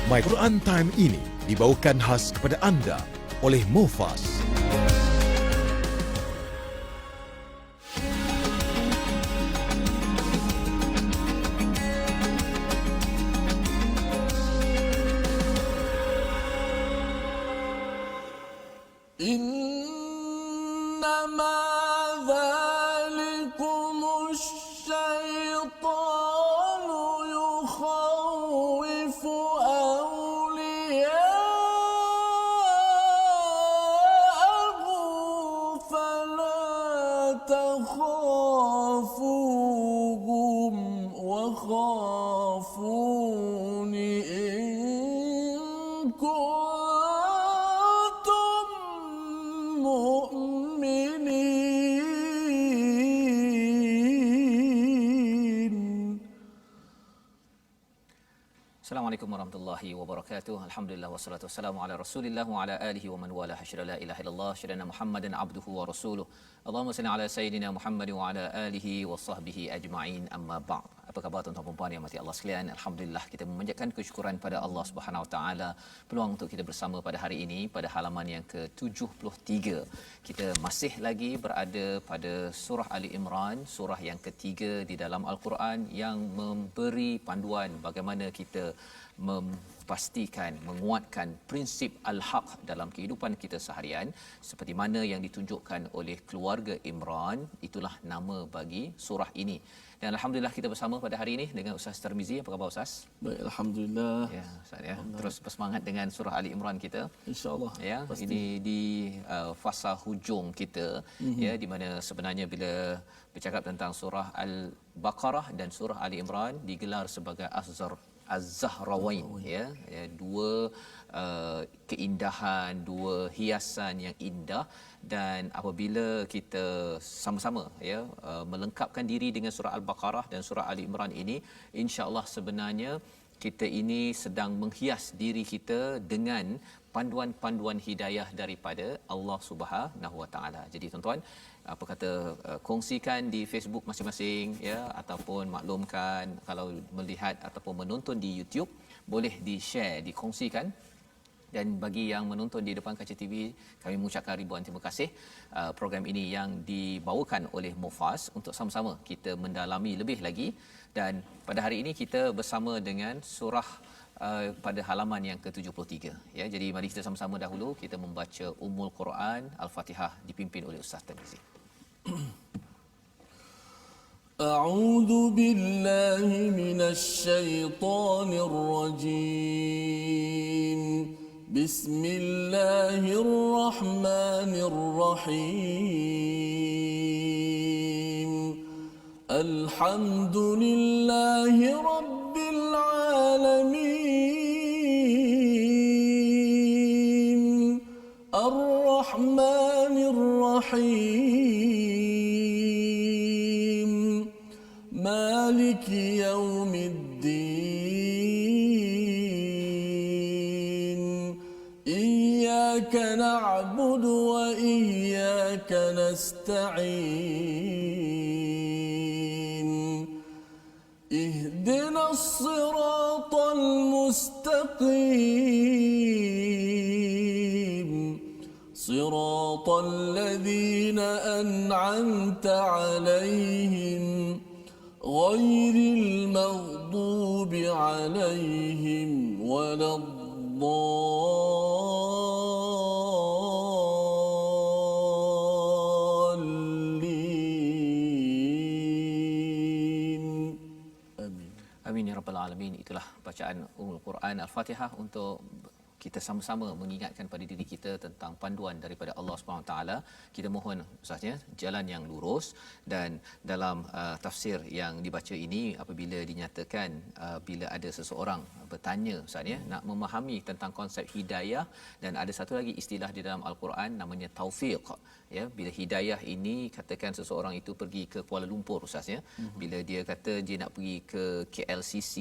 My Quran Time ini dibawakan khas kepada anda oleh Mufas. Assalamualaikum warahmatullahi wabarakatuh. Alhamdulillah wassalatu wassalamu ala Rasulillah wa ala alihi wa man wala. Asyhadu la ilaha illallah, asyhadu Muhammadan abduhu wa rasuluh. Allahumma salli ala sayidina Muhammad wa ala alihi wa sahbihi ajma'in. Amma ba'd. Apa khabar tuan-tuan dan puan yang mati Allah sekalian? Alhamdulillah kita memanjatkan kesyukuran pada Allah Subhanahu Wa Taala peluang untuk kita bersama pada hari ini pada halaman yang ke-73. Kita masih lagi berada pada surah Ali Imran, surah yang ketiga di dalam Al-Quran yang memberi panduan bagaimana kita memastikan, menguatkan prinsip al-haq dalam kehidupan kita seharian seperti mana yang ditunjukkan oleh keluarga Imran. Itulah nama bagi surah ini. Dan alhamdulillah kita bersama pada hari ini dengan Ustaz Tarmizi. Apa khabar Ustaz? Baik, alhamdulillah. Ya, Ustaz ya. Terus bersemangat dengan surah Ali Imran kita. Insya-Allah. Ya, pasti. Ini di fasa hujung kita ya, di mana sebenarnya bila bercakap tentang surah Al-Baqarah dan surah Ali Imran digelar sebagai Az-Zahrawain ya, dua keindahan, dua hiasan yang indah. Dan apabila kita sama-sama ya melengkapkan diri dengan surah Al-Baqarah dan surah Ali Imran ini, insya-Allah sebenarnya kita ini sedang menghias diri kita dengan panduan-panduan hidayah daripada Allah Subhanahu Wa Taala. Jadi tuan-tuan, apa kata, kongsikan di Facebook masing-masing ya, ataupun maklumkan kalau melihat ataupun menonton di YouTube boleh di-share, dikongsikan. Dan bagi yang menonton di depan kaca TV, kami mengucapkan ribuan terima kasih program ini yang dibawakan oleh Mufas untuk sama-sama kita mendalami lebih lagi. Dan pada hari ini kita bersama dengan surah pada halaman yang ke-73 ya. Jadi mari kita sama-sama dahulu kita membaca Ummul Quran Al-Fatihah dipimpin oleh Ustaz Tarmizi. A'udzu billahi minasy syaithanir rajim. Bismillahirrahmanirrahim. Alhamdulillahi rabbil alamin. Ar-Rahmanir Rahim. Maliki yaumiddin. Iyyaka na'budu wa iyyaka nasta'in. اهدنا الصراط المستقيم صراط الذين أنعمت عليهم غير المغضوب عليهم ولا Amin ya rabbal alamin. Itulah bacaan Ummul Quran Al-Fatihah untuk kita sama-sama mengingatkan pada diri kita tentang panduan daripada Allah Subhanahu Wa Taala. Kita mohon Ustaznya jalan yang lurus. Dan dalam tafsir yang dibaca ini, apabila dinyatakan bila ada seseorang bertanya Ustaznya nak memahami tentang konsep hidayah, dan ada satu lagi istilah di dalam Al-Quran namanya taufiq ya. Bila hidayah ini, katakan seseorang itu pergi ke Kuala Lumpur Ustaznya, bila dia kata dia nak pergi ke KLCC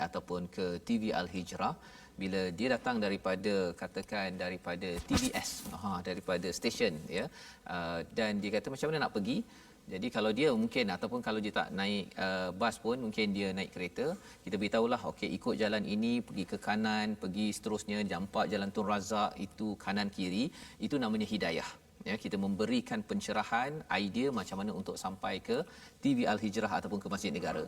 ataupun ke TV Al-Hijrah, bila dia datang daripada, katakan daripada TBS, daripada stesen ya, dan dia kata macam mana nak pergi, Jadi kalau dia mungkin ataupun kalau dia tak naik bas pun mungkin dia naik kereta, kita beritahulah okey ikut jalan ini pergi ke kanan, pergi seterusnya jampak jalan Tun Razak itu kanan kiri, itu namanya hidayah. Ya, kita memberikan pencerahan idea macam mana untuk sampai ke TV Al-Hijrah ataupun ke Masjid Negara.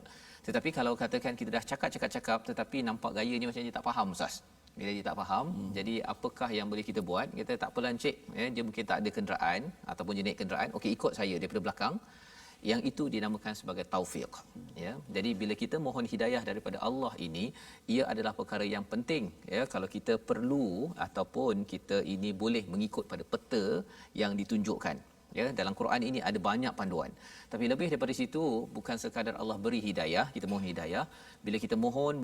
Tetapi kalau katakan kita dah cakap tetapi nampak gayanya macam dia tak faham Ustaz. Bila dia tak faham, jadi apakah yang boleh kita buat? Kita tak apa encik, ya, dia mungkin tak ada kenderaan ataupun dia naik kenderaan, okey ikut saya daripada belakang. Yang itu dinamakan sebagai taufiq, ya. Jadi bila kita mohon hidayah daripada Allah ini, ia adalah perkara yang penting, ya. Kalau kita perlu ataupun kita ini boleh mengikut pada peta yang ditunjukkan, ya. Dalam Quran ini ada banyak panduan. Tapi lebih daripada situ, bukan sekadar Allah beri hidayah, kita mohon hidayah. Bila kita mohon,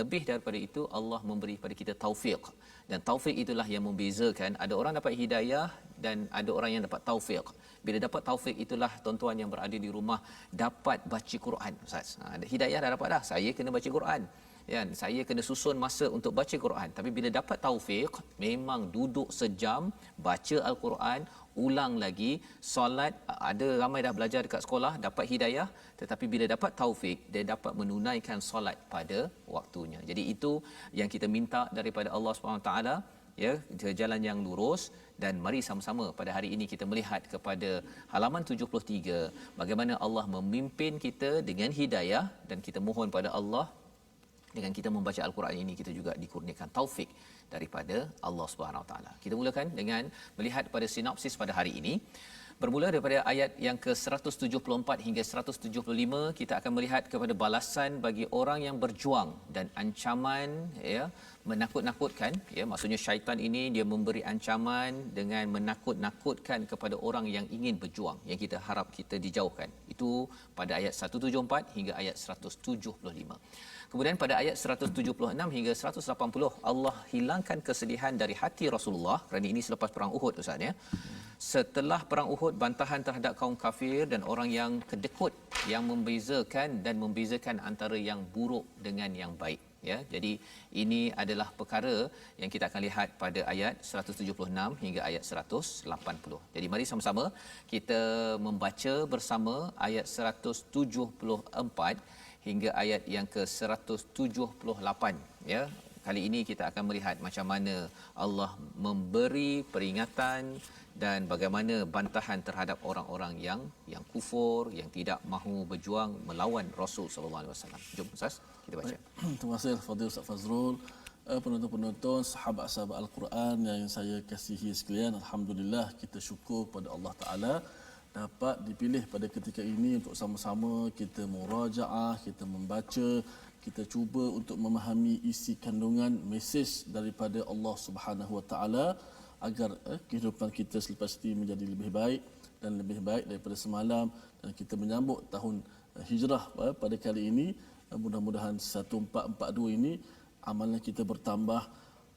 lebih daripada itu Allah memberi pada kita taufiq. Dan taufiq itulah yang membezakan ada orang dapat hidayah dan ada orang yang dapat taufiq. Bila dapat taufiq itulah tuan-tuan yang berada di rumah dapat baca Quran, Ustaz. Hidayah dah dapat dah. Saya kena baca Quran. Ya, saya kena susun masa untuk baca Quran. Tapi bila dapat taufiq, memang duduk sejam baca Al-Quran, ulang lagi solat. Ada ramai dah belajar dekat sekolah dapat hidayah, tetapi bila dapat taufik dia dapat menunaikan solat pada waktunya. Jadi itu yang kita minta daripada Allah Subhanahu taala, ya, jalan yang lurus. Dan mari sama-sama pada hari ini kita melihat kepada halaman 73 bagaimana Allah memimpin kita dengan hidayah, dan kita mohon pada Allah dengan kita membaca Al-Quran ini kita juga dikurniakan taufik daripada Allah Subhanahu Wa Taala. Kita mulakan dengan melihat pada sinopsis pada hari ini. Bermula daripada ayat yang ke-174 hingga 175, kita akan melihat kepada balasan bagi orang yang berjuang dan ancaman, ya, menakut-nakutkan, ya, maksudnya syaitan ini dia memberi ancaman dengan menakut-nakutkan kepada orang yang ingin berjuang, yang kita harap kita dijauhkan. Itu pada ayat 174 hingga ayat 175. Kemudian pada ayat 176 hingga 180 Allah hilangkan kesedihan dari hati Rasulullah, kerana ini selepas perang Uhud, Ustaz, ya. Setelah perang Uhud, bantahan terhadap kaum kafir dan orang yang kedekut yang membezakan antara yang buruk dengan yang baik, ya. Jadi ini adalah perkara yang kita akan lihat pada ayat 176 hingga ayat 180. Jadi mari sama-sama kita membaca bersama ayat 174 hingga ayat yang ke-178, ya. Kali ini kita akan melihat macam mana Allah memberi peringatan dan bagaimana bantahan terhadap orang-orang yang kufur, yang tidak mahu berjuang melawan Rasul sallallahu alaihi wasallam. Jom Ustaz, kita baca. Terima kasih Fadil Ustaz Fazrul. Penonton-penonton, sahabat-sahabat Al-Quran yang saya kasihi sekalian, alhamdulillah kita syukur pada Allah Taala dapat dipilih pada ketika ini untuk sama-sama kita murajaah, kita membaca, kita cuba untuk memahami isi kandungan mesej daripada Allah Subhanahu Wa Taala agar kehidupan kita selepas ini menjadi lebih baik dan lebih baik daripada semalam, dan kita menyambut tahun hijrah pada kali ini. Mudah-mudahan 1442 ini amalan kita bertambah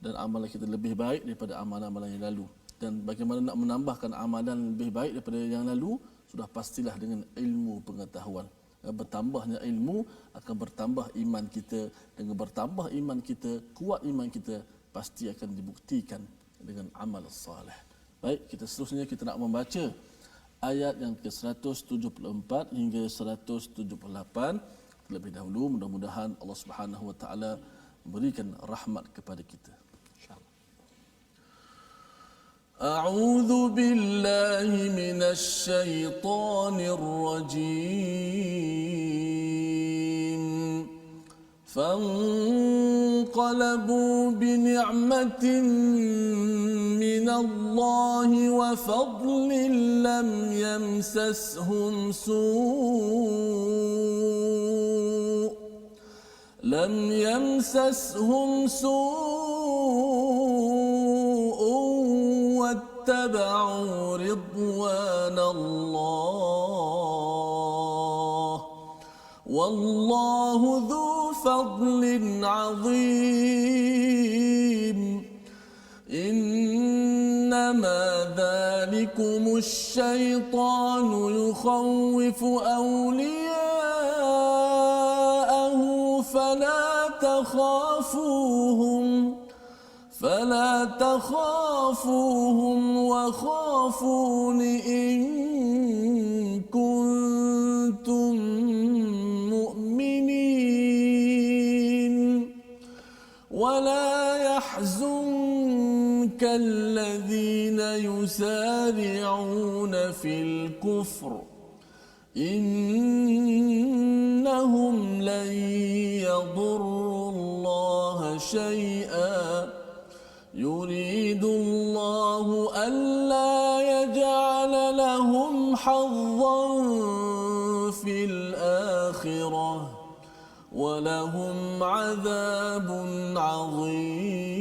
dan amalan kita lebih baik daripada amalan-amalan yang lalu. Dan bagaimana nak menambahkan amalan lebih baik daripada yang lalu, sudah pastilah dengan ilmu pengetahuan. Bertambahnya ilmu akan bertambah iman kita. Dengan bertambah iman kita, kuat iman kita, pasti akan dibuktikan dengan amal salih. Baik, kita seterusnya kita nak membaca ayat yang ke-174 hingga 178. Terlebih dahulu mudah-mudahan Allah Subhanahu Wa Taala memberikan rahmat kepada kita. أعوذ بالله من الشيطان الرجيم فانقلبوا بنعمة من الله وفضل لم يمسسهم سوء واتبعوا رضوان الله والله ذو فضل عظيم إنما ذلكم الشيطان يخوف أولياءه فلا تخافوهم فلا تخافوهم وخافون إن كنتم مؤمنين ولا يحزنك الذين يسارعون في الكفر إنهم لن يضروا الله شيئا يريد الله ألا يجعل لهم حظا في الآخرة ولهم عذاب عظيم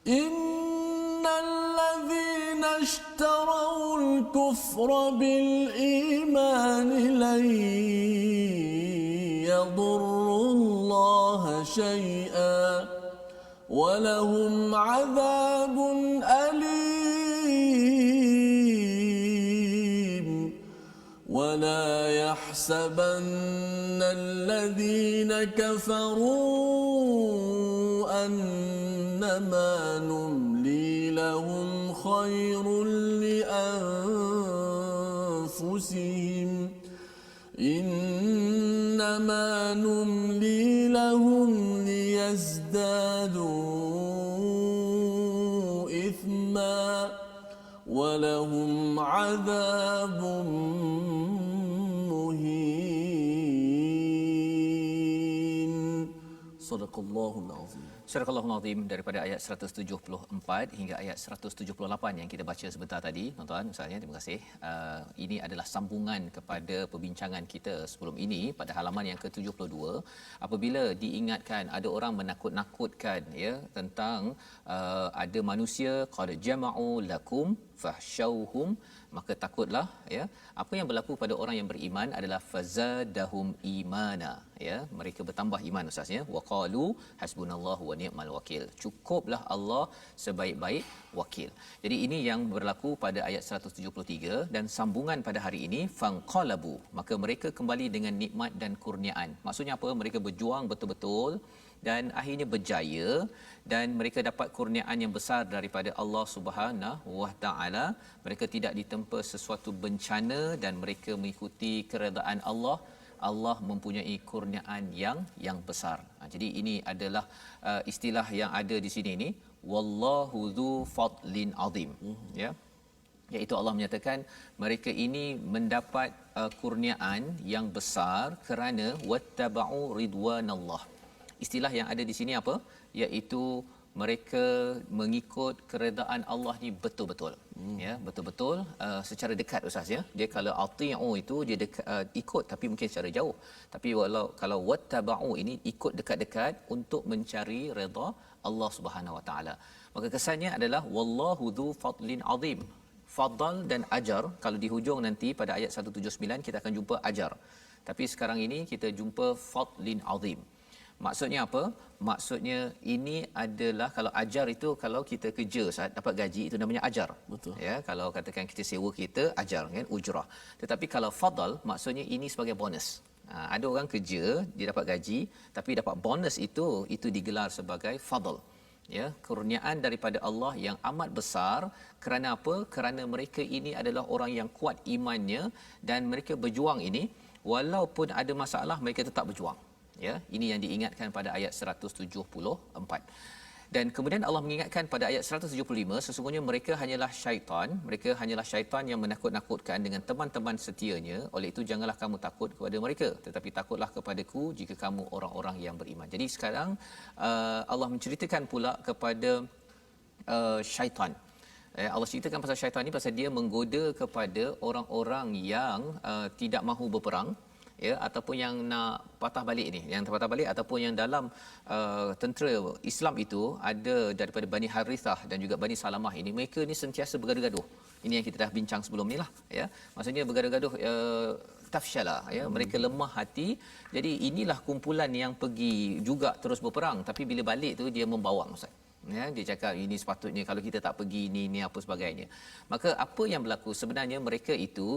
إن الذين اشتروا الكفر بالإيمان لن يضروا الله شيئا ولهم عذاب أليم ولا يحسبن الذين كفروا أنما نملي لهم خير لأنفسهم إنما نملي لهم ليزدادوا إثما ولهم عذاب مهين صدق الله العظيم. Surah Al-Azim daripada ayat 174 hingga ayat 178 yang kita baca sebentar tadi, tuan-tuan, misalnya, terima kasih. Ini adalah sambungan kepada perbincangan kita sebelum ini pada halaman yang ke-72, apabila diingatkan ada orang menakut-nakutkan ya tentang ada manusia qad jama'u lakum fahsyauhum, maka takutlah ya. Apa yang berlaku pada orang yang beriman adalah fazadahum imana ya, mereka bertambah iman ustaz ya. Waqalu hasbunallahu wa ni'mal wakil, cukuplah Allah sebaik-baik wakil. Jadi ini yang berlaku pada ayat 173 dan sambungan pada hari ini fanqalabu, maka mereka kembali dengan nikmat dan kurniaan. Maksudnya apa? Mereka berjuang betul-betul dan akhirnya berjaya dan mereka dapat kurniaan yang besar daripada Allah Subhanahu wa taala. Mereka tidak ditempa sesuatu bencana dan mereka mengikuti keredaan Allah. Allah mempunyai kurniaan yang besar. Jadi ini adalah istilah yang ada di sini ni, wallahu dzu fadlin azim ya. Iaitu Allah menyatakan mereka ini mendapat kurniaan yang besar kerana wattaba'u ridwanallah. Istilah yang ada di sini apa? Iaitu mereka mengikut keredaan Allah ni betul-betul. Ya, betul-betul secara dekat ustaz ya. Dia kalau ati'u itu dia dekat, ikut tapi mungkin secara jauh. Tapi kalau wattaba'u ini ikut dekat-dekat untuk mencari redha Allah Subhanahu wa taala. Maka kesannya adalah wallahu dzu fadlin azim. Fadl dan ajar, kalau di hujung nanti pada ayat 179 kita akan jumpa ajar. Tapi sekarang ini kita jumpa fadlin azim. Maksudnya apa? Maksudnya ini adalah, kalau ajar itu kalau kita kerja saat dapat gaji itu namanya ajar. Betul. Ya, kalau katakan kita sewa kita ajar kan, ujrah. Tetapi kalau fadal maksudnya ini sebagai bonus. Ada orang kerja dia dapat gaji tapi dapat bonus itu digelar sebagai fadal. Ya, kurniaan daripada Allah yang amat besar. Kerana apa? Kerana mereka ini adalah orang yang kuat imannya dan mereka berjuang ini walaupun ada masalah mereka tetap berjuang. Ya, ini yang diingatkan pada ayat 174. Dan kemudian Allah mengingatkan pada ayat 175, sesungguhnya mereka hanyalah syaitan yang menakut-nakutkan dengan teman-teman setianya. Oleh itu janganlah kamu takut kepada mereka, tetapi takutlah kepadaku jika kamu orang-orang yang beriman. Jadi sekarang Allah menceritakan pula kepada syaitan. Allah ceritakan pasal syaitan ni pasal dia menggoda kepada orang-orang yang tidak mahu berperang, ya, ataupun yang nak patah balik ni, yang patah balik ataupun yang dalam tentera Islam itu ada daripada Bani Harithah dan juga Bani Salamah ini, mereka ni sentiasa bergaduh-gaduh. Ini yang kita dah bincang sebelum ni lah ya. Maksudnya bergaduh-gaduh tafshala ya, mereka lemah hati. Jadi inilah kumpulan yang pergi juga terus berperang tapi bila balik tu dia membawang ustaz. Ya, dia cakap ini sepatutnya kalau kita tak pergi ni apa sebagainya. Maka apa yang berlaku sebenarnya mereka itu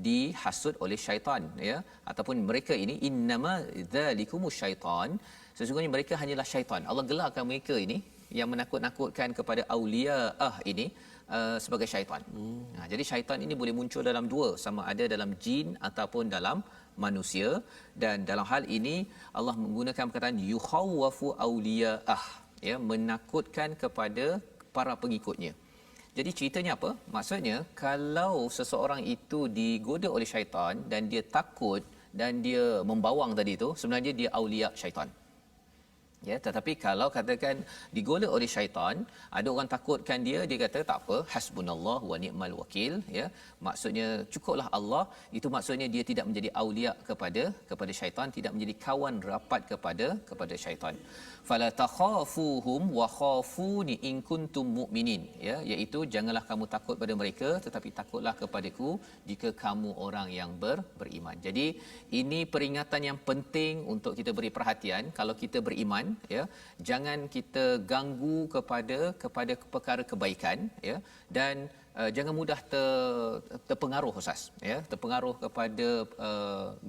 dihasut oleh syaitan, ya, ataupun mereka ini innama dzalikumus syaitan, sesungguhnya mereka hanyalah syaitan. Allah gelarkan mereka ini yang menakut-nakutkan kepada auliaah ini sebagai syaitan. Jadi syaitan ini boleh muncul dalam dua, sama ada dalam jin ataupun dalam manusia, dan dalam hal ini Allah menggunakan perkataan yukhawwafu auliaah, ya, menakutkan kepada para pengikutnya. Jadi ceritanya apa? Maksudnya kalau seseorang itu digoda oleh syaitan dan dia takut dan dia membawang tadi tu, sebenarnya dia aulia syaitan. Ya, tetapi kalau katakan digoda oleh syaitan, ada orang takutkan dia kata tak apa, hasbunallah wa ni'mal wakil, ya, maksudnya cukuplah Allah, itu maksudnya dia tidak menjadi aulia kepada syaitan, tidak menjadi kawan rapat kepada syaitan. Fala takhafuhum wa khafuni in kuntum mu'minin, ya, iaitu janganlah kamu takut pada mereka, tetapi takutlah kepadaku jika kamu orang yang beriman. Jadi ini peringatan yang penting untuk kita beri perhatian. Kalau kita beriman, ya, jangan kita ganggu kepada perkara kebaikan, ya, dan jangan mudah terpengaruh, Ustaz, ya, terpengaruh kepada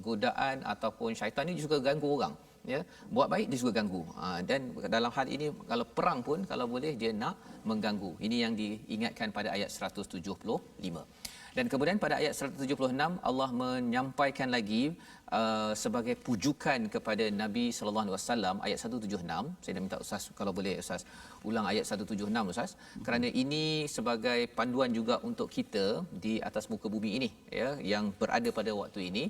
godaan ataupun syaitan. Ini juga ganggu orang, ya, buat baik dia juga ganggu, dan dalam hal ini kalau perang pun kalau boleh dia nak mengganggu. Ini yang diingatkan pada ayat 175. Dan kemudian pada ayat 176 Allah menyampaikan lagi sebagai pujukan kepada Nabi sallallahu alaihi wasallam, ayat 176. Saya nak minta Ustaz kalau boleh Ustaz ulang ayat 176, Ustaz, kerana ini sebagai panduan juga untuk kita di atas muka bumi ini, ya, yang berada pada waktu ini,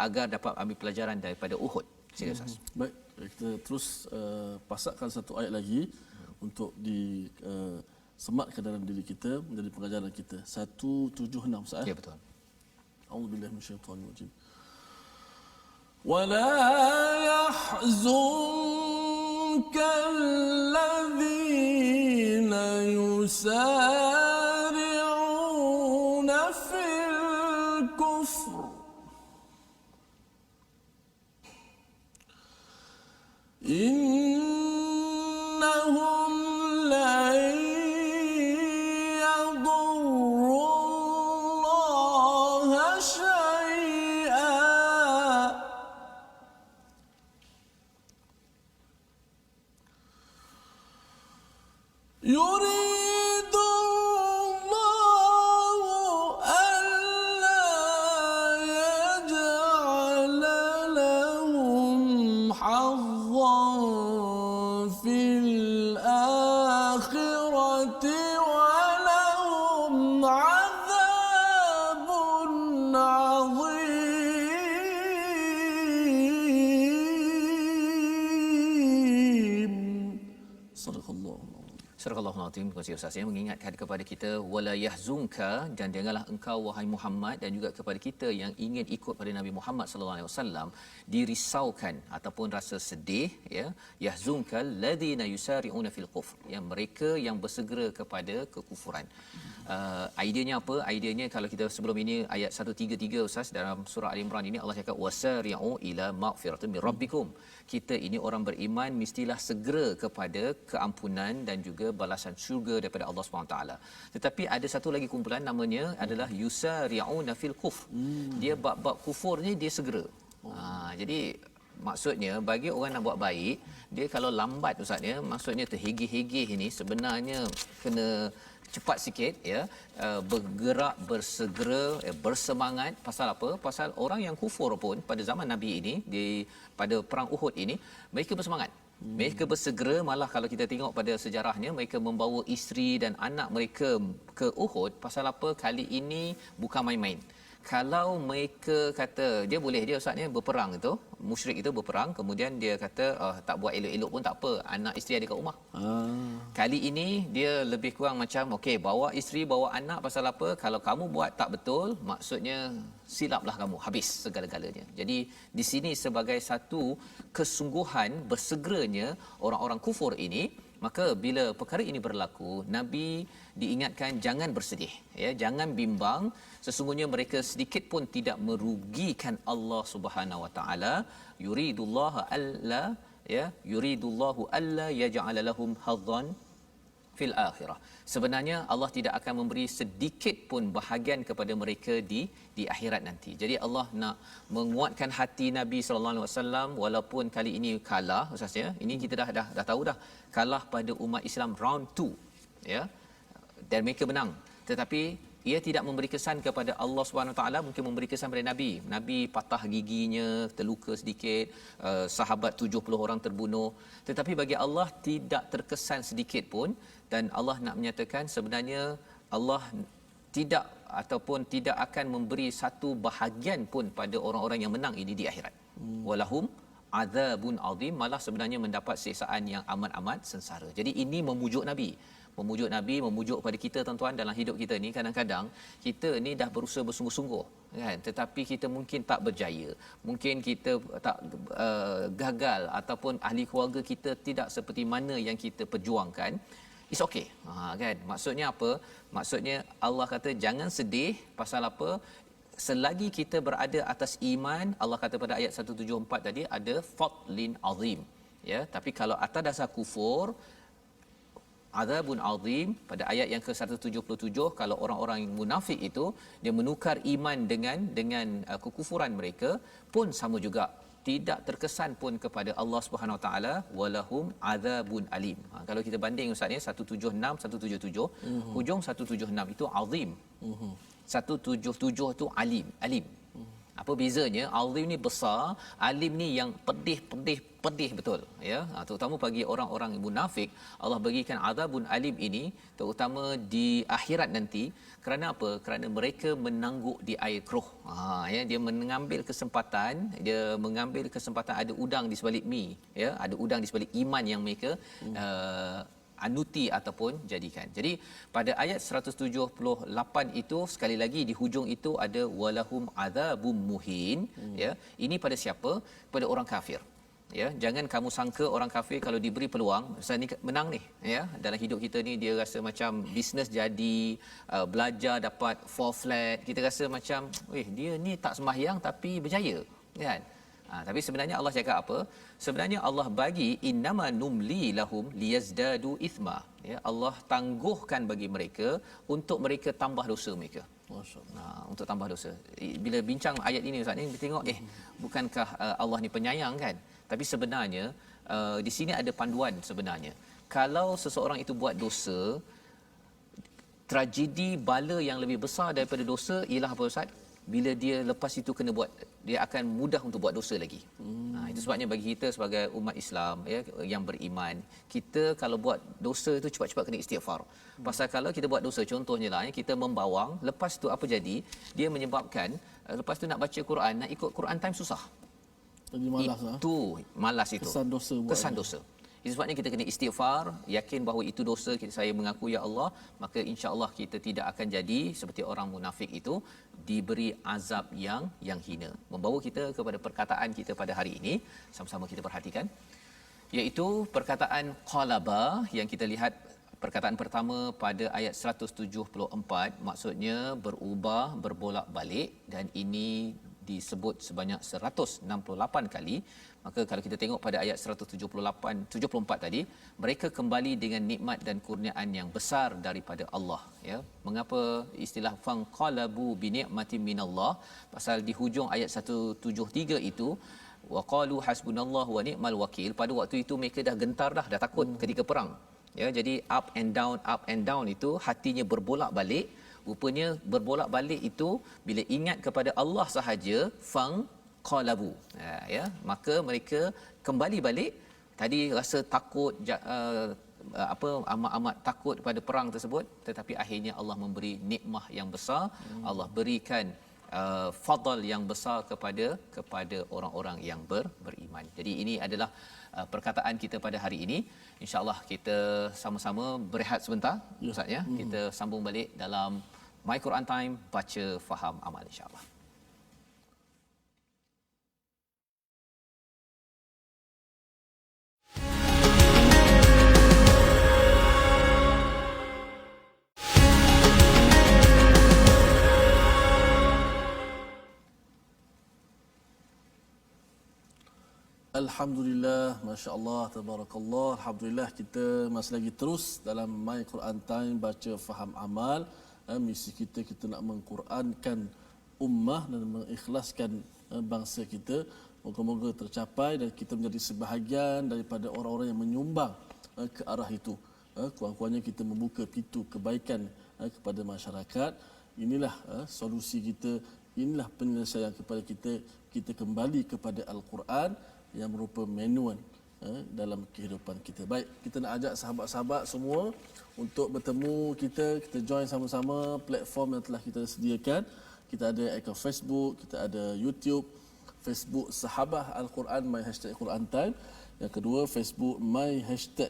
agar dapat ambil pelajaran daripada Uhud. Sila Ustaz. Baik, kita terus pasakkan satu ayat lagi untuk di sematkan dalam diri kita menjadi pengajaran kita. 176 Ustaz. Ya, betul. A'udzubillahi minasyaitonir rajim. ولا يحزنك الذين يسارعون في الكفر إنهم لن يضروا الله شيئا يريد الله ألا يجعل لهم حظا في الآخرة ولهم عذاب عظيم. صدق الله. Surah Al-Azim, terima kasih Ustaz, yang mengingatkan kepada kita wala yahzunka, dan janganlah engkau wahai Muhammad dan juga kepada kita yang ingin ikut pada Nabi Muhammad sallallahu alaihi wasallam dirisaukan ataupun rasa sedih, ya, yahzunka alladhina yusari'una fil kufr, yang mereka yang bersegera kepada kekufuran. Ideanya apa? Ideanya kalau kita sebelum ini ayat 133 Ustaz dalam surah Al-Imran ini Allah cakap wasari'u ila maghfiratin min rabbikum. Kita ini orang beriman mestilah segera kepada keampunan dan juga balasan syurga daripada Allah SWT. Tetapi ada satu lagi kumpulan namanya adalah yusari'una fil kufr. Dia bab-bab kufur ni dia segera. Jadi maksudnya bagi orang nak buat baik, dia kalau lambat Ustaz, ya, maksudnya terhegeh-hegeh ini sebenarnya kena cepat sikit, ya, bergerak, bersegera, bersemangat. Pasal apa? Pasal orang yang kufur pun pada zaman Nabi ini, pada perang Uhud ini, mereka bersemangat. Mereka bersegera, malah kalau kita tengok pada sejarahnya, mereka membawa isteri dan anak mereka ke Uhud. Pasal apa? Kali ini bukan main-main. Kalau mereka kata dia boleh, dia Ustaznya berperang itu, musyrik itu berperang, kemudian dia kata tak buat elok-elok pun tak apa, anak isteri ada kat rumah. Kali ini dia lebih kurang macam okey, bawa isteri, bawa anak. Pasal apa? Kalau kamu buat tak betul, maksudnya silaplah kamu, habis segala-galanya. Jadi di sini sebagai satu kesungguhan bersegeranya orang-orang kufur ini, maka bila perkara ini berlaku, Nabi diingatkan jangan bersedih, ya, jangan bimbang. Sesungguhnya mereka sedikit pun tidak merugikan Allah Subhanahu Wa Taala. Yuridullahu alla, ya, yuridullahu alla yaj'ala lahum hadzan fil akhirah. Sebenarnya Allah tidak akan memberi sedikit pun bahagian kepada mereka di akhirat nanti. Jadi Allah nak menguatkan hati Nabi sallallahu alaihi wasallam walaupun kali ini kalah Ustaz ya. Ini kita dah tahu dah kalah pada umat Islam round 2 ya. Dan mereka menang. Tetapi ia tidak memberi kesan kepada Allah Subhanahu Wa Taala, mungkin memberi kesan pada Nabi. Nabi patah giginya, terluka sedikit, sahabat 70 orang terbunuh. Tetapi bagi Allah tidak terkesan sedikit pun, dan Allah nak menyatakan sebenarnya Allah tidak ataupun tidak akan memberi satu bahagian pun pada orang-orang yang menang ini di akhirat. Walahum azabun azim, malah sebenarnya mendapat siksaan yang amat-amat sengsara. Jadi ini memujuk Nabi, memujuk pada kita tuan-tuan dalam hidup kita ni. Kadang-kadang kita ni dah berusaha bersungguh-sungguh kan, tetapi kita mungkin tak berjaya, mungkin kita tak gagal, ataupun ahli keluarga kita tidak seperti mana yang kita perjuangkan. It's okay. Kan, maksudnya apa? Maksudnya Allah kata jangan sedih. Pasal apa? Selagi kita berada atas iman, Allah kata pada ayat 174 tadi ada fadlin azim ya. Tapi kalau atas dasar kufur, azabun azim. Pada ayat yang ke-177, kalau orang-orang yang munafik itu dia menukar iman dengan kekufuran mereka pun sama juga, tidak terkesan pun kepada Allah Subhanahu Wa Taala, walahum azabun alim. Kalau kita banding ustaz ni 176 177, hujung 176 itu azim. 177 itu alim. Apa bezanya? Azim ni besar, alim ni yang pedih betul ya. Terutama bagi orang-orang munafik, Allah bagikan azabun alim ini terutama di akhirat nanti. Kerana apa? Kerana mereka menangguk di air keruh. Ya, dia mengambil kesempatan ada udang di sebalik mi ya, ada udang di sebalik iman yang mereka anuti ataupun jadikan. Jadi pada ayat 178 itu sekali lagi di hujung itu ada walahum adzabum muhin ya. Ini pada siapa? Pada orang kafir. Ya, jangan kamu sangka orang kafir kalau diberi peluang, saya ni menang ni ya. Dalam hidup kita ni dia rasa macam bisnes jadi, belajar dapat 4 flat, kita rasa macam dia ni tak sembahyang tapi berjaya kan. Tapi sebenarnya Allah cakap apa? Sebenarnya Allah bagi innama numli lahum liyazdadu ithma. Ya, Allah tangguhkan bagi mereka untuk mereka tambah dosa mereka. Masya-Allah. Untuk tambah dosa. Bila bincang ayat ini ustaz ni, tengok bukankah Allah ni penyayang kan? Tapi sebenarnya di sini ada panduan sebenarnya. Kalau seseorang itu buat dosa, tragedi bala yang lebih besar daripada dosa ialah apa ustaz? Bila dia lepas itu kena buat, dia akan mudah untuk buat dosa lagi. Itu sebabnya bagi kita sebagai umat Islam ya, yang beriman, kita kalau buat dosa itu cepat-cepat kena istighfar. Pasal kalau kita buat dosa, contohnya lah kita membawang, lepas tu apa jadi? Dia menyebabkan lepas tu nak baca Quran, nak ikut Quran time susah. Jadi malas malas itu. Kesan dosa. Itu sebabnya kita kena istighfar, yakin bahawa itu dosa, saya mengaku ya Allah, maka insya-Allah kita tidak akan jadi seperti orang munafik itu diberi azab yang hina. Membawa kita kepada perkataan kita pada hari ini, sama-sama kita perhatikan, iaitu perkataan qalaba yang kita lihat. Perkataan pertama pada ayat 174 maksudnya berubah, berbolak-balik, dan ini disebut sebanyak 168 kali. Maka kalau kita tengok pada ayat 174 tadi, mereka kembali dengan nikmat dan kurniaan yang besar daripada Allah ya. Mengapa istilah fanqalabu bi ni'matin minallah? Pasal di hujung ayat 173 itu waqalu hasbunallahu wa ni'mal wakil. Pada waktu itu mereka dah gentar dah takut ketika perang. Ya, jadi up and down itu hatinya berbolak-balik. Rupanya berbolak-balik itu bila ingat kepada Allah sahaja, qalabu ya, maka mereka kembali balik. Tadi rasa takut amat takut pada perang tersebut, tetapi akhirnya Allah memberi nikmah yang besar. Allah berikan fadl yang besar kepada orang-orang yang beriman. Jadi ini adalah perkataan kita pada hari ini. Insya-Allah kita sama-sama berehat sebentar ustaz ya. Kita sambung balik dalam My Quran Time, baca faham amal insya-Allah. Alhamdulillah, Masya Allah, Tabarakallah. Alhamdulillah kita masih lagi terus dalam My Quran Time, baca, faham, amal. Misi kita nak mengqurankan ummah dan mengikhlaskan bangsa kita. Moga-moga tercapai dan kita menjadi sebahagian daripada orang-orang yang menyumbang ke arah itu. Kurang-kurangnya kita membuka pintu kebaikan kepada masyarakat. Inilah solusi kita, inilah penyelesaian kepada kita kembali kepada Al-Quran yang merupa manual dalam kehidupan kita. Baik, kita nak ajak sahabat-sahabat semua untuk bertemu kita join sama-sama platform yang telah kita sediakan. Kita ada akaun Facebook, kita ada YouTube, Facebook Sahabah Al-Quran My Quran Time. Yang kedua Facebook My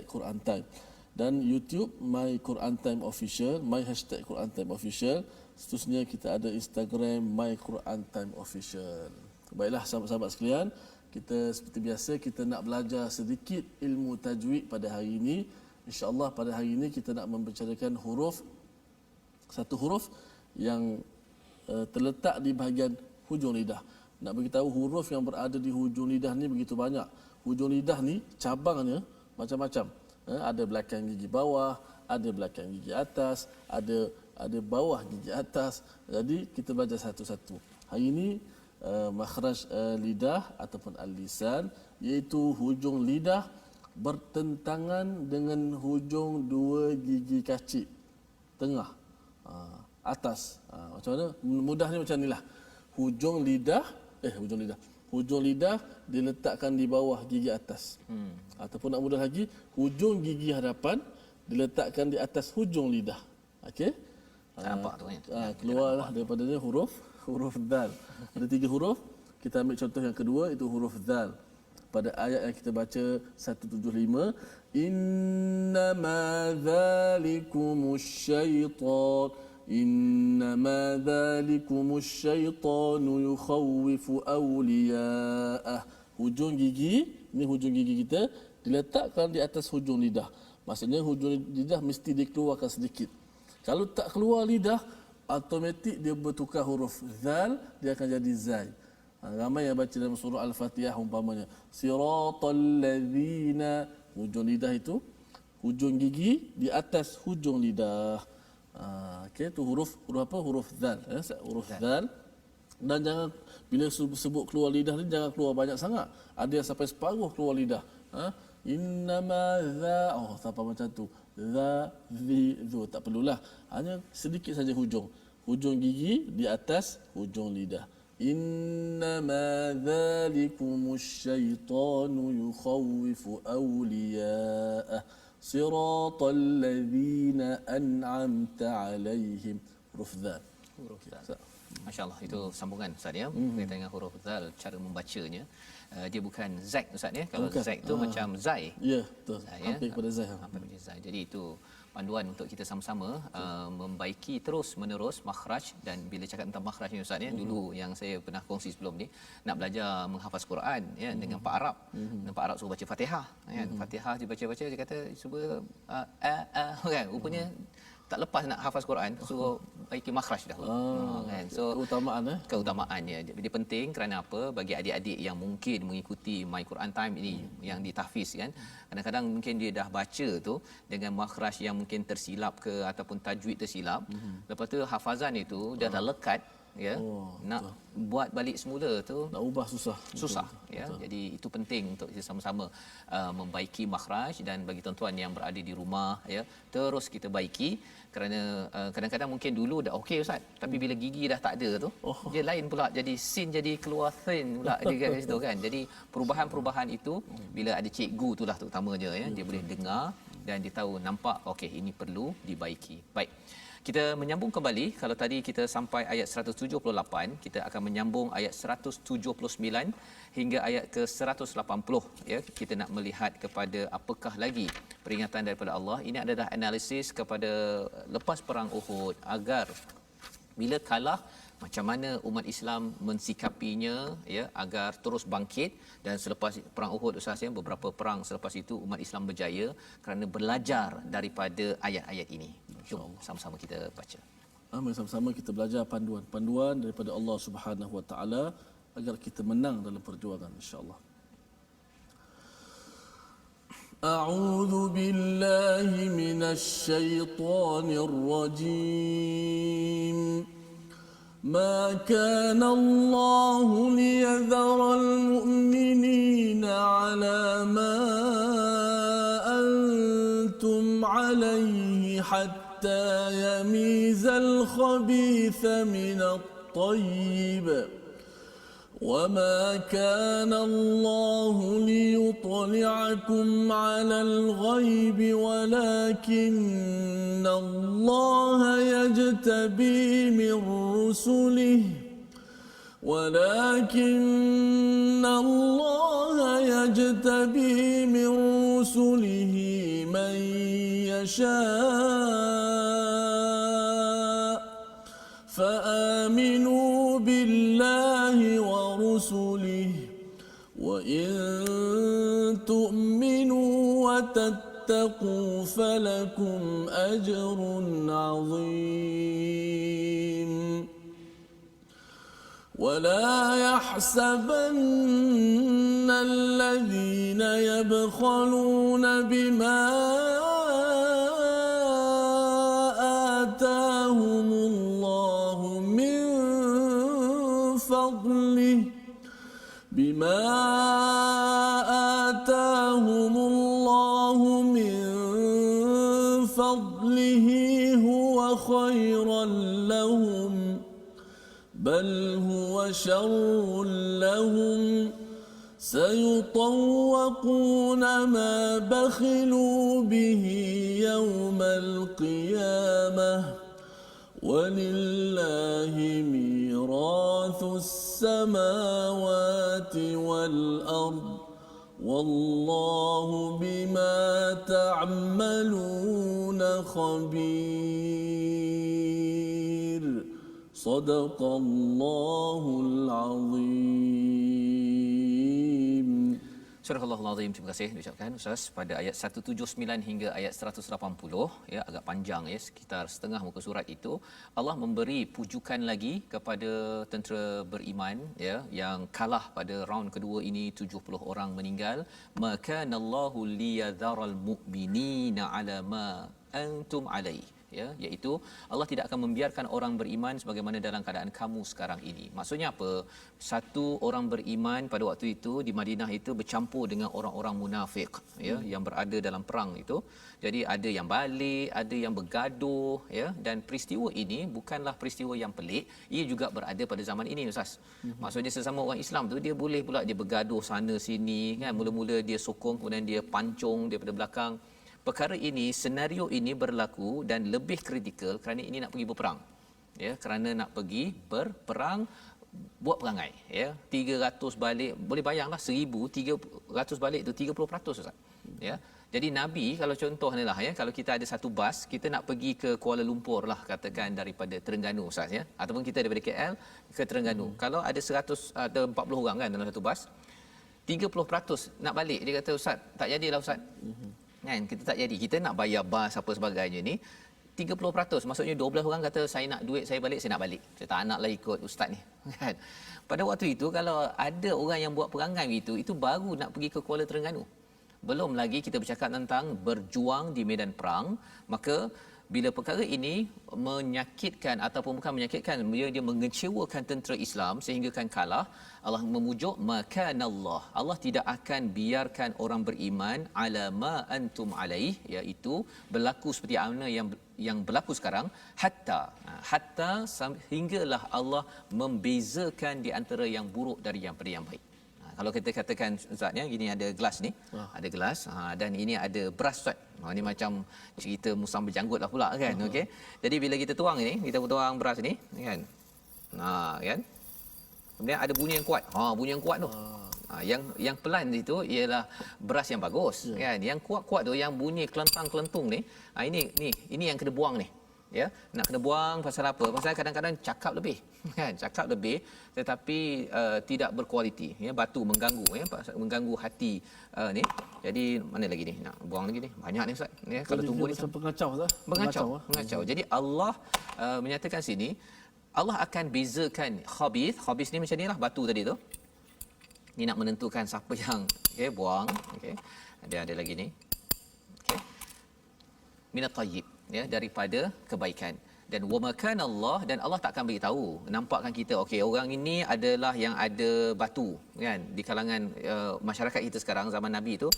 Quran Time. Dan YouTube My Quran Time Official, My Quran Time Official. Seterusnya kita ada Instagram My Quran Time Official. Baiklah sahabat-sahabat sekalian, kita seperti biasa kita nak belajar sedikit ilmu tajwid pada hari ini. InsyaAllah pada hari ini kita nak membicarakan satu huruf yang terletak di bahagian hujung lidah. Nak beritahu huruf yang berada di hujung lidah ni begitu banyak. Hujung lidah ni cabangnya macam-macam. Ada belakang gigi bawah, ada belakang gigi atas, ada bawah gigi atas. Jadi kita belajar satu-satu. Hari ini makhraj lidah ataupun al-lisan, iaitu hujung lidah bertentangan dengan hujung dua gigi kacip tengah atas. Macam mana? Mudahnya macam inilah. Hujung lidah diletakkan di bawah gigi atas. Ataupun nak mudah lagi, hujung gigi hadapan diletakkan di atas hujung lidah. Okey? Nampak tu kan? Keluarlah daripadanya huruf dal. Ada 3 huruf. Kita ambil contoh yang kedua, itu huruf dal. Pada ayat yang kita baca 175, innama dzalikumus syaitan, innama dzalikumus syaitanu yukhawwifu awliya'ah. Hujung gigi, ini hujung gigi kita diletakkan di atas hujung lidah. Maksudnya hujung lidah mesti dikeluarkan sedikit. Kalau tak keluar lidah, automatik dia bertukar huruf zal, dia akan jadi zai. Ramai yang baca dalam surah Al-Fatihah umpamanya, siratal ladzina, hujung lidah itu, hujung gigi di atas hujung lidah. Okey, tu huruf apa? Huruf zal, huruf zal. Dan jangan bila sebut keluar lidah ni jangan keluar banyak sangat. Ada yang sampai separuh keluar lidah. Innama za, sampai macam tu. Za, zi, zu, tak perlulah. Hanya sedikit saja hujung gigi di atas hujung lidah. Innama dzalikumus syaitanu yukhawwifu awliya'ah siratal ladzina an'amta 'alaihim. Huruf zal. Masya-Allah, itu sambungan Ustaz ya, berkaitan dengan huruf zal, cara membacanya. Dia bukan zaik Ustaz ya. Kalau zaik tu macam zai. Ya, betul. Hampir kepada zai. Hampir kepada zai. Jadi itu panduan untuk kita sama-sama membaiki terus menerus makhraj. Dan bila cakap tentang makhraj ni Ustaz ya, dulu yang saya pernah kongsi sebelum ni, nak belajar menghafaz Quran ya dengan Pak Arab. Dan Pak Arab suruh baca Fatihah kan. Fatihah dibaca-baca, dia kata cuba kan. Rupanya tak lepas nak hafaz Quran, suruh baiki makhraj dahulu. Kan. So keutamaannya. Jadi penting kerana apa? Bagi adik-adik yang mungkin mengikuti My Quran Time ini yang ditahfiz kan. Kadang-kadang mungkin dia dah baca tu dengan makhraj yang mungkin tersilap ke ataupun tajwid tersilap. Lepas tu hafazan itu dah lekat ya. Nak buat balik semula tu nak ubah susah ya. Betul. Jadi itu penting untuk kita sama-sama membaiki makhraj. Dan bagi tuan-tuan yang berada di rumah ya, terus kita baiki kerana kadang-kadang mungkin dulu dah okey Ustaz, tapi bila gigi dah tak ada tu dia lain pula, jadi sin jadi keluar thin pula dia kat situ kan. Jadi perubahan-perubahan itu bila ada cikgu itulah terutamanya ya, dia boleh dengar dan dia tahu nampak okey ini perlu dibaiki. Baik. Kita menyambung kembali. Kalau tadi kita sampai ayat 178, kita akan menyambung ayat 179 hingga ayat ke 180 ya. Kita nak melihat kepada apakah lagi peringatan daripada Allah. Ini adalah analisis kepada lepas perang Uhud, agar bila kalah macam mana umat Islam mensikapinya ya, agar terus bangkit. Dan selepas perang Uhud Ustaz ya, beberapa perang selepas itu umat Islam berjaya kerana belajar daripada ayat-ayat ini. Jom sama-sama kita baca. Mari sama-sama kita belajar panduan daripada Allah Subhanahu Wa Taala agar kita menang dalam perjuangan insya-Allah. أعوذ بالله من الشيطان الرجيم. ما كان الله ليذر المؤمنين على ما أنتم عليه حتى يميز الخبيث من الطيب، وما كان الله ليطلعكم على الغيب ولكن الله يجتبي من رسله من يشاء، فآمنوا بالله ورسله، وإن تؤمنوا وتتقوا فلكم أجر عظيم. ولا يحسبن الذين يبخلون بما آتاهم الله من فضله هو خيرا لهم، بل هو شر لهم، سيطوقون ما بخلوا به يوم القيامة، ولله ميراث السماوات والأرض، والله بما تعملون خبير. صدق الله العظيم. Surah Al-Azim, terima kasih diucapkan Ustaz pada ayat 179 hingga ayat 180 ya, agak panjang ya, sekitar setengah muka surat itu. Allah memberi pujukan lagi kepada tentera beriman ya yang kalah pada round kedua ini, 70 orang meninggal. Maka Allahu liyadharal mu'minina ala ma antum alaihi, ya, iaitu Allah tidak akan membiarkan orang beriman sebagaimana dalam keadaan kamu sekarang ini. Maksudnya apa? Satu orang beriman pada waktu itu di Madinah itu bercampur dengan orang-orang munafik ya yang berada dalam perang itu. Jadi ada yang balik, ada yang bergaduh ya, dan peristiwa ini bukanlah peristiwa yang pelik, ia juga berada pada zaman ini Ustaz. Maksudnya sesama orang Islam tu dia boleh pula dia bergaduh sana sini kan, mula-mula dia sokong kemudian dia pancung daripada belakang. Perkara ini, senario ini berlaku dan lebih kritikal kerana ini nak pergi berperang. Ya, kerana nak pergi berperang, buat perangai ya. 300 balik, boleh bayanglah 1000, 300 balik itu 30% Ustaz. Ya. Jadi Nabi kalau contohnya lah ya, kalau kita ada satu bas, kita nak pergi ke Kuala Lumpur lah katakan daripada Terengganu Ustaz ya, ataupun kita daripada KL ke Terengganu. Kalau ada 100 atau 40 orang kan dalam satu bas, 30% nak balik, dia kata Ustaz, tak jadilah Ustaz. Kan, kita tak jadi, kita nak bayar bas apa sebagainya ni, 30%, maksudnya 12 orang kata saya nak duit saya balik, saya nak balik, saya tak naklah ikut ustaz ni kan. Pada waktu itu kalau ada orang yang buat perangai itu baru nak pergi ke Kuala Terengganu, belum lagi kita bercakap tentang berjuang di medan perang. Maka bila perkara ini menyakitkan ataupun bukan menyakitkan, dia mengecewakan tentera Islam sehingga kan kalah, Allah memujuk makanallah, Allah tidak akan biarkan orang beriman ala ma antum alaih, iaitu berlaku seperti mana yang berlaku sekarang, hatta hinggalah Allah membezakan di antara yang buruk dari yang baik. Kalau kita katakan Ustaz ya, gini ada gelas ni, ada gelas dan ini ada beras Ustaz. Ini macam cerita musang berjanggut lah pula kan. Okey. Jadi bila kita tuang ni, kita tuang beras ni kan. Kan. Kemudian ada bunyi yang kuat. Bunyi yang kuat tu. Yang pelan itu ialah beras yang bagus kan. Yang kuat-kuat tu yang bunyi kelentang-kelentung ni, ini yang kena buang ni. Ya, nak kena buang pasal apa? Pasal kadang-kadang cakap lebih kan, cakap lebih tetapi tidak berkualiti ya, batu mengganggu ya, mengganggu hati ni. Jadi mana lagi ni? Nak buang lagi ni. Banyak ni Ustaz ya, kalau tunggu ni mengacau. Jadi Allah menyatakan sini Allah akan bezakan khabith ni macam nilah batu tadi tu. Ni nak menentukan siapa yang buang okey. Ada lagi ni. minat tayyib, ya, daripada kebaikan. Dan wa makana Allah, dan Allah takkan beritahu nampakkan kita okey orang ini adalah yang ada batu kan di kalangan masyarakat kita sekarang zaman Nabi tu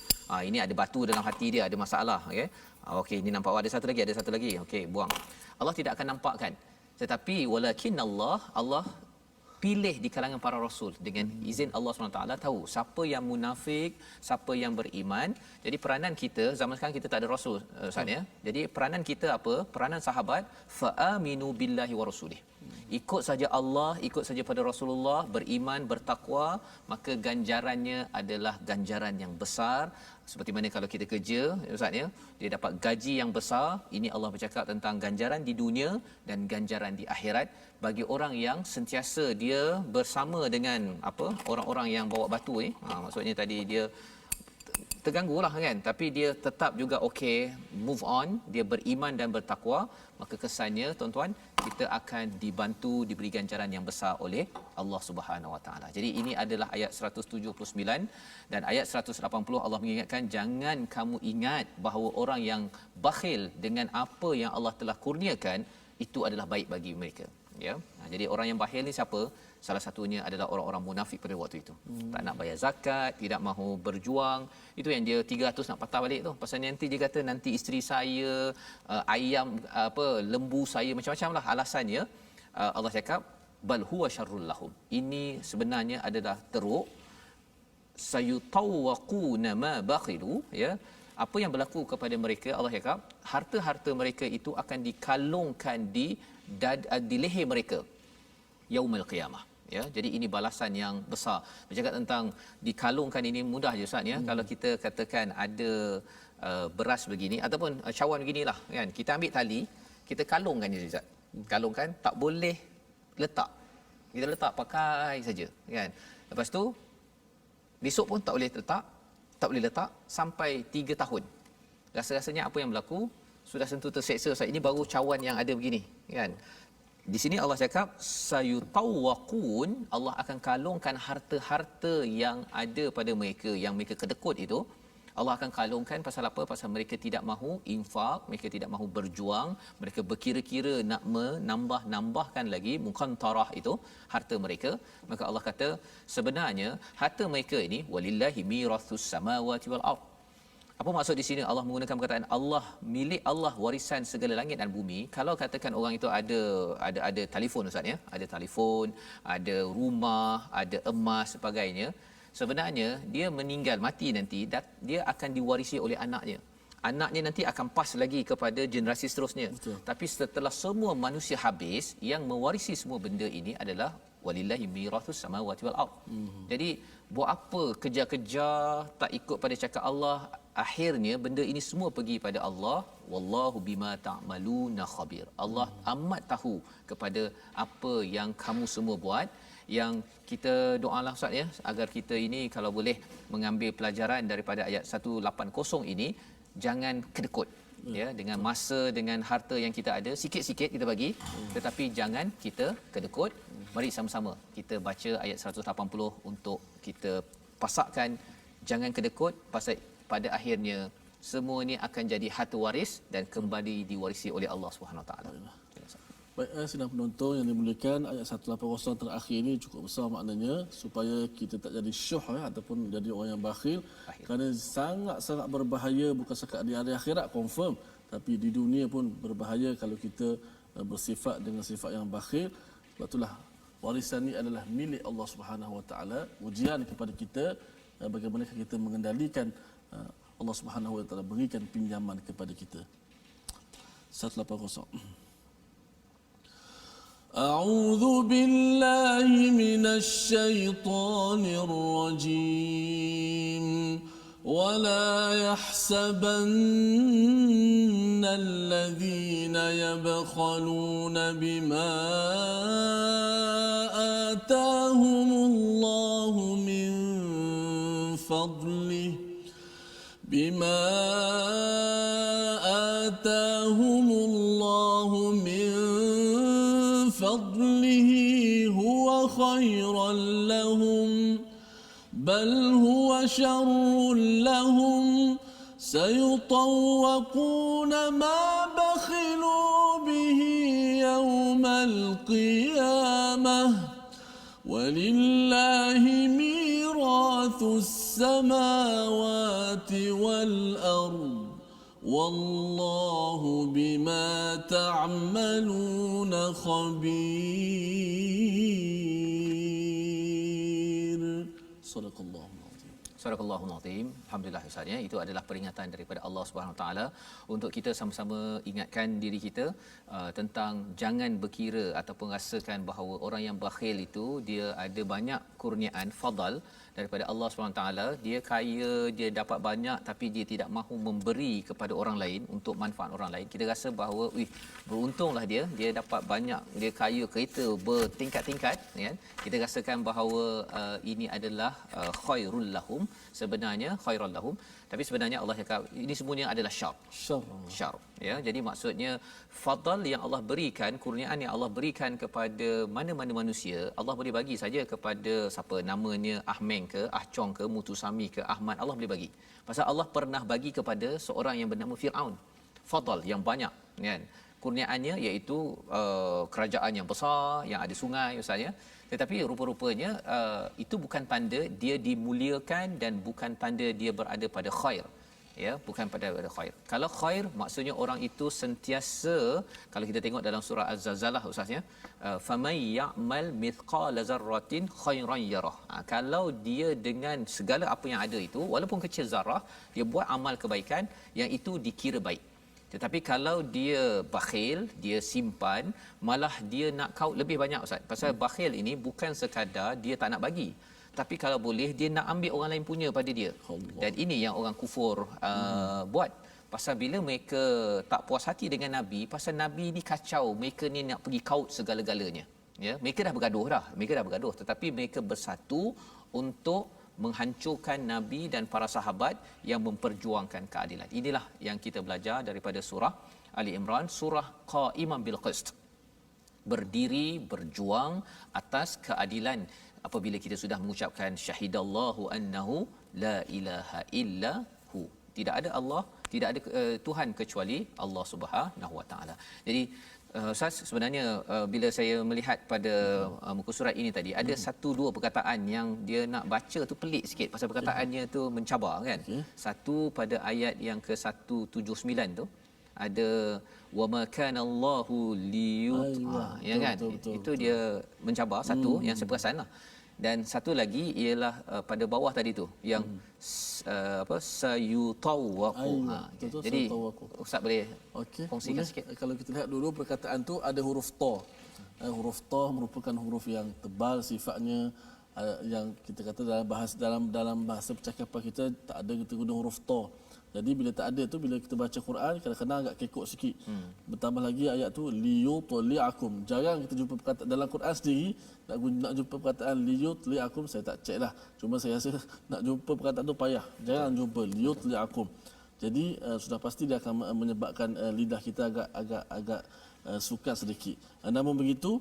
ini ada batu dalam hati dia, ada masalah, okey okey ini nampak ada satu lagi okey buang. Allah tidak akan nampakkan, tetapi walakin Allah pilih di kalangan para rasul dengan izin Allah SWT tahu siapa yang munafik, siapa yang beriman. Jadi peranan kita zaman sekarang kita tak ada rasul Ustaz ya. Jadi peranan kita apa? Peranan sahabat fa aminu billahi wa rasulih. Ikut saja Allah, ikut saja pada Rasulullah, beriman, bertakwa, maka ganjarannya adalah ganjaran yang besar. Seperti mana kalau kita kerja Ustaz ya, dia dapat gaji yang besar. Ini Allah bercakap tentang ganjaran di dunia dan ganjaran di akhirat bagi orang yang sentiasa dia bersama dengan apa orang-orang yang bawa batu ni. Maksudnya tadi dia terganggulah kan, tapi dia tetap juga okey, move on, dia beriman dan bertakwa, maka kesannya tuan-tuan kita akan dibantu, diberi ganjaran yang besar oleh Allah Subhanahu Wa Taala. Jadi ini adalah ayat 179 dan ayat 180 Allah mengingatkan jangan kamu ingat bahawa orang yang bakhil dengan apa yang Allah telah kurniakan itu adalah baik bagi mereka, ya. Jadi orang yang bakhil ni siapa? Salah satunya adalah orang-orang munafik pada waktu itu. Tak nak bayar zakat, tidak mahu berjuang. Itu yang dia 300 nak patah balik tu. Pasal nanti dia kata nanti isteri saya, ayam lembu saya, macam-macam lah alasannya. Allah cakap bal huwa syarrul lahum. Ini sebenarnya adalah teruk. Sayutawwaquna ma bakhilu, ya. Apa yang berlaku kepada mereka, Allah cakap harta-harta mereka itu akan dikalungkan di leher mereka yaumul qiyamah, ya. Jadi ini balasan yang besar. Bercakap tentang dikalungkan ini mudah je Ustaz ya. Kalau kita katakan ada beras begini ataupun cawan beginilah kan, kita ambil tali, kita kalungkan je Ustaz. Kalungkan, tak boleh letak. Kita letak pakai saja kan. Lepas tu besok pun tak boleh letak sampai 3 tahun. Rasa-rasanya apa yang berlaku? Sudah sentuh terseksa Ustaz. Ini baru cawan yang ada begini kan. Di sini Allah cakap sayutawwaqun, Allah akan kalungkan harta-harta yang ada pada mereka, yang mereka kedekut itu. Allah akan kalungkan pasal apa? Pasal mereka tidak mahu infak, mereka tidak mahu berjuang, mereka berkira-kira nak menambah-nambahkan lagi muqantarah itu harta mereka. Maka Allah kata sebenarnya harta mereka ini walillahi mirathus samawati wal ardh. Apa maksud di sini Allah menggunakan perkataan Allah, milik Allah warisan segala langit dan bumi? Kalau katakan orang itu ada telefon Ustaz ya, ada telefon, ada rumah, ada emas sebagainya, sebenarnya dia meninggal mati nanti dia akan diwarisi oleh anaknya. Anaknya nanti akan pas lagi kepada generasi seterusnya. Betul. Tapi setelah semua manusia habis, yang mewarisi semua benda ini adalah walillahi mirathus samawati wal ardh. Jadi buat apa kejar-kejar tak ikut pada cakap Allah, akhirnya benda ini semua pergi pada Allah. Wallahu bima ta'maluna khabir. Allah amat tahu kepada apa yang kamu semua buat. Yang kita doalah Ustaz ya, agar kita ini kalau boleh mengambil pelajaran daripada ayat 180 ini, jangan kedekut ya dengan masa, dengan harta yang kita ada, sikit-sikit kita bagi, tetapi jangan kita kedekut. Mari sama-sama kita baca ayat 180 untuk kita pasakkan jangan kedekut, pasal pada akhirnya semua ini akan jadi harta waris dan kembali diwarisi oleh Allah Subhanahu Wa Taala. Baik, sidang penonton yang dimuliakan, ayat 180 terakhir ini cukup besar maknanya supaya kita tak jadi syuh ataupun jadi orang yang bakhil. Kerana sangat-sangat berbahaya, bukan sekadar di hari akhirat confirm, tapi di dunia pun berbahaya kalau kita bersifat dengan sifat yang bakhil. Sebab itulah warisan ini adalah milik Allah Subhanahu Wa Taala. Ujian kepada kita bagaimana kita mengendalikan Allah Subhanahu Wa Taala berikan pinjaman kepada kita. 180. أعوذ بالله من الشيطان الرجيم ولا يحسبن الذين يبخلون بما آتاهم الله من فضله فضله هو خيرا لهم بل هو شر لهم سيطوقون ما بخلوا به يوم القيامة ولله ميراث السماوات والأرض والله بما تعملون خبير. صدق الله العظيم. Subhanallahul Azim. Alhamdulillah Ustaz ya. Itu adalah peringatan daripada Allah Subhanahu Wa Taala untuk kita sama-sama ingatkan diri kita tentang jangan berkira ataupun rasakan bahawa orang yang bakhil itu dia ada banyak kurniaan fadal daripada Allah Subhanahu Wa Taala. Dia kaya, dia dapat banyak tapi dia tidak mahu memberi kepada orang lain untuk manfaat orang lain. Kita rasa bahawa beruntunglah dia dapat banyak, dia kaya, kereta bertingkat-tingkat kan. Kita rasakan bahawa ini adalah khairul lahum, sebenarnya khairul lahum, tapi sebenarnya Allah cakap ini semuanya adalah syar ya. Jadi maksudnya fadal yang Allah berikan, kurniaan yang Allah berikan kepada mana-mana manusia, Allah boleh bagi saja kepada siapa namanya Ahmeng ke Ahcong ke Mutusami ke Ahmad, Allah boleh bagi. Pasal Allah pernah bagi kepada seorang yang bernama Firaun fadal yang banyak kan. Kurniaannya iaitu kerajaan yang besar yang ada sungai misalnya, tetapi rupa-rupanya itu bukan tanda dia dimuliakan dan bukan tanda dia berada pada khair ya, bukan pada khair. Kalau khair maksudnya orang itu sentiasa, kalau kita tengok dalam surah Az-Zalzalah Ustaz ya, famay ya'mal mithqala zarratin khairan yarah. Kalau dia dengan segala apa yang ada itu walaupun kecil zarah, dia buat amal kebaikan yang itu dikira baik. Tetapi kalau dia bakhil, dia simpan, malah dia nak kaut lebih banyak Ustaz. Pasal bakhil ini bukan sekadar dia tak nak bagi, tapi kalau boleh dia nak ambil orang lain punya pada dia. Allah. Dan ini yang orang kufur buat. Pasal bila mereka tak puas hati dengan Nabi, pasal Nabi ni kacau, mereka ni nak pergi kaut segala-galanya. Ya, mereka dah bergaduh, tetapi mereka bersatu untuk menghancurkan Nabi dan para sahabat yang memperjuangkan keadilan. Inilah yang kita belajar daripada surah Ali Imran, surah Qa'iman bil Qist. Berdiri, berjuang atas keadilan. Apabila kita sudah mengucapkan syahidallahu annahu la ilaha illa hu. Tidak ada Allah, tidak ada Tuhan kecuali Allah Subhanahu wa taala. Jadi Ustaz, sebenarnya bila saya melihat pada muka surat ini tadi, ada satu dua perkataan yang dia nak baca tu pelik sikit pasal perkataannya tu mencabar kan. Satu pada ayat yang ke-179 tu ada wama kana Allahu liyut, ya kan, betul. Itu dia mencabar satu yang saya perasanlah. Dan satu lagi ialah pada bawah tadi tu yang sayutawaqu. Jadi Ustaz boleh kongsikan sikit. Kalau kita lihat dulu perkataan tu ada huruf ta. Huruf ta merupakan huruf yang tebal sifatnya, yang kita kata dalam bahasa percakapan kita tak ada kita guna huruf ta. Jadi bila tak ada tu, bila kita baca Quran kadang-kadang agak kekok sikit. Bertambah lagi ayat tu liyutliakum. Jarang kita jumpa perkataan dalam Quran sendiri nak jumpa perkataan liyutliakum, saya tak check lah. Cuma saya rasa nak jumpa perkataan tu payah. Jarang jumpa liyutliakum. Jadi sudah pasti dia akan menyebabkan lidah kita agak sukar sedikit. Namun begitu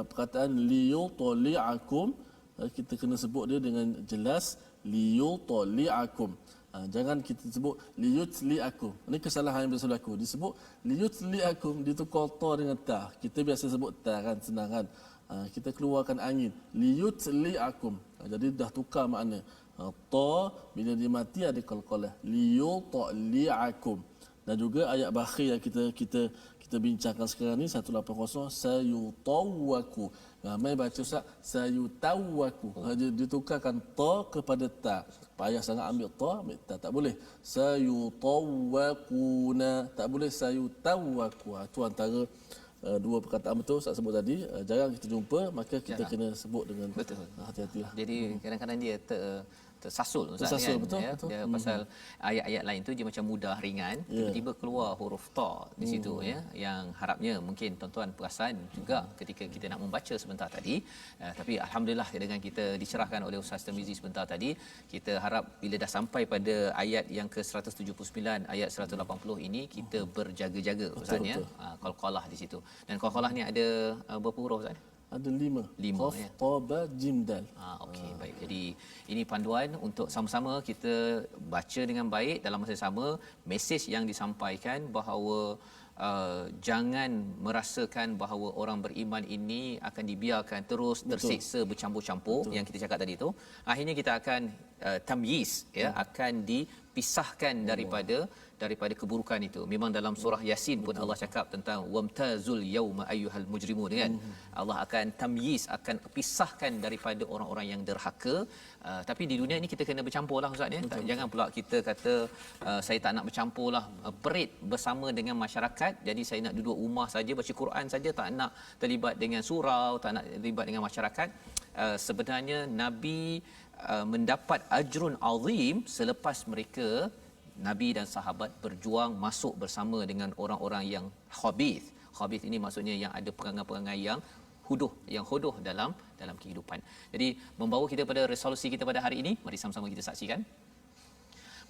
perkataan liyutliakum kita kena sebut dia dengan jelas, liyutliakum. Jangan kita sebut liyutliakum. Ini kesalahan yang biasa berlaku. Disebut liyutliakum, ditukar ta dengan ta. Kita biasa sebut ta kan, senang kan. Kita keluarkan angin. Liyutliakum. Jadi dah tukar makna. Ta bila dia mati ada qalqalah. Liyutliakum. Dan juga ayat bakhil yang kita bincangkan sekarang ni 180 sayutawwaku. Ramai baca Ustaz sayutawwaku. Dia tukarkan ta kepada ta. Payah sangat ambil ta, ambil ta tak boleh. Sayutawwaquna tak boleh, sayutawwaku. Itu antara dua perkataan betul Ustaz sebut tadi. Jarang kita jumpa, maka kita kena sebut dengan hati-hatilah. Jadi kadang-kadang dia tersasul Ustaz kan, betul. Dia pasal ayat-ayat lain tu dia macam mudah ringan, tiba-tiba keluar huruf ta di situ ya, yang harapnya mungkin tuan-tuan perasan juga ketika kita nak membaca sebentar tadi. Tapi alhamdulillah dengan kita dicerahkan oleh Ustaz Tirmizi sebentar tadi, kita harap bila dah sampai pada ayat yang ke-179 ayat 180 ini kita berjaga-jaga Ustaz ya. Qalqalah di situ. Dan qalqalah ni ada berapa huruf Ustaz? Ada 5. Lima, Qaf, ya. ta, ba, jim, dal. Okey, baik. Jadi ini panduan untuk sama-sama kita baca dengan baik. Dalam masa yang sama, mesej yang disampaikan bahawa jangan merasakan bahawa orang beriman ini akan dibiarkan terus tersiksa bercampur-campur. Betul. Yang kita cakap tadi tu, akhirnya kita akan tamyiz, ya, akan dipisahkan daripada keburukan itu. Memang dalam surah Yasin pun Allah cakap tentang wamtazul yauma ayyuhal mujrimun, kan. Allah akan tamyiz, akan pisahkan daripada orang-orang yang derhaka. Tapi di dunia ini kita kena bercampurlah, ustaz, ya. Jangan pula kita kata saya tak nak bercampurlah, perit bersama dengan masyarakat, jadi saya nak duduk rumah saja baca Quran saja, tak nak terlibat dengan surau, tak nak terlibat dengan masyarakat. Sebenarnya Nabi mendapat ajrun azim selepas mereka, Nabi dan sahabat, berjuang masuk bersama dengan orang-orang yang khabith. Khabith ini maksudnya yang ada perangai-perangai yang hodoh dalam kehidupan. Jadi membawa kita pada resolusi kita pada hari ini, mari sama-sama kita saksikan.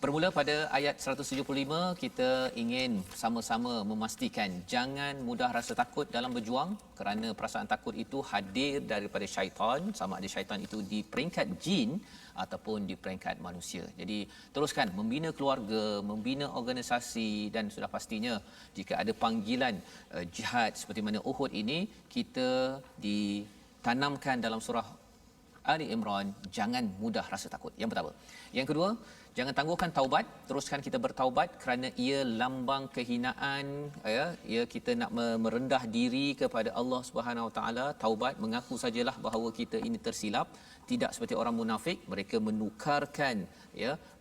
Bermula pada ayat 175, kita ingin sama-sama memastikan jangan mudah rasa takut dalam berjuang, kerana perasaan takut itu hadir daripada syaitan, sama ada syaitan itu di peringkat jin ataupun di peringkat manusia. Jadi teruskan membina keluarga, membina organisasi, dan sudah pastinya jika ada panggilan jihad seperti mana Uhud ini, kita ditanamkan dalam surah Ali Imran, jangan mudah rasa takut. Yang pertama. Yang kedua, jangan tangguhkan taubat, teruskan kita bertaubat kerana ia lambang kehinaan, ya, kita nak merendah diri kepada Allah Subhanahu Wa Taala. Taubat, mengaku sajalah bahawa kita ini tersilap, tidak seperti orang munafik, mereka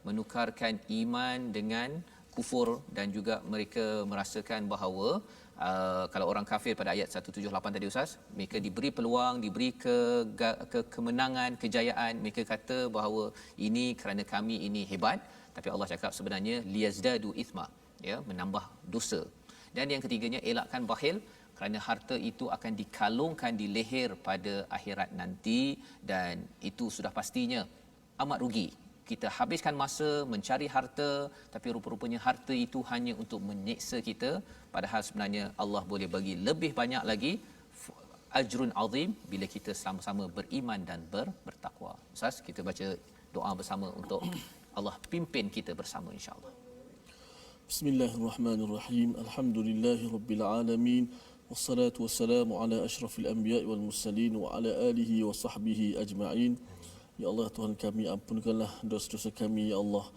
menukarkan iman dengan kufur, dan juga mereka merasakan bahawa kalau orang kafir pada ayat 178 tadi, ustaz, mereka diberi peluang, diberi kemenangan, kejayaan, mereka kata bahawa ini kerana kami ini hebat, tapi Allah cakap sebenarnya liyazdadu ithma, ya, menambah dosa. Dan yang ketiganya, elakkan bakhil, kerana harta itu akan dikalungkan di leher pada akhirat nanti, dan itu sudah pastinya amat rugi. Kita habiskan masa mencari harta, tapi rupa-rupanya harta itu hanya untuk menyeksa kita, padahal sebenarnya Allah boleh bagi lebih banyak lagi, ajrun azim, bila kita sama-sama beriman dan bertakwa. Ustaz, kita baca doa bersama untuk Allah pimpin kita bersama, insya-Allah. Bismillahirrahmanirrahim. Alhamdulillahirabbil alamin. Wassalatu wassalamu ala asyrafil anbiya'i wal mursalin wa ala alihi wa sahbihi ajma'in. Ya Allah, Tuhan kami, ampunkanlah dosa-dosa kami, ya Allah.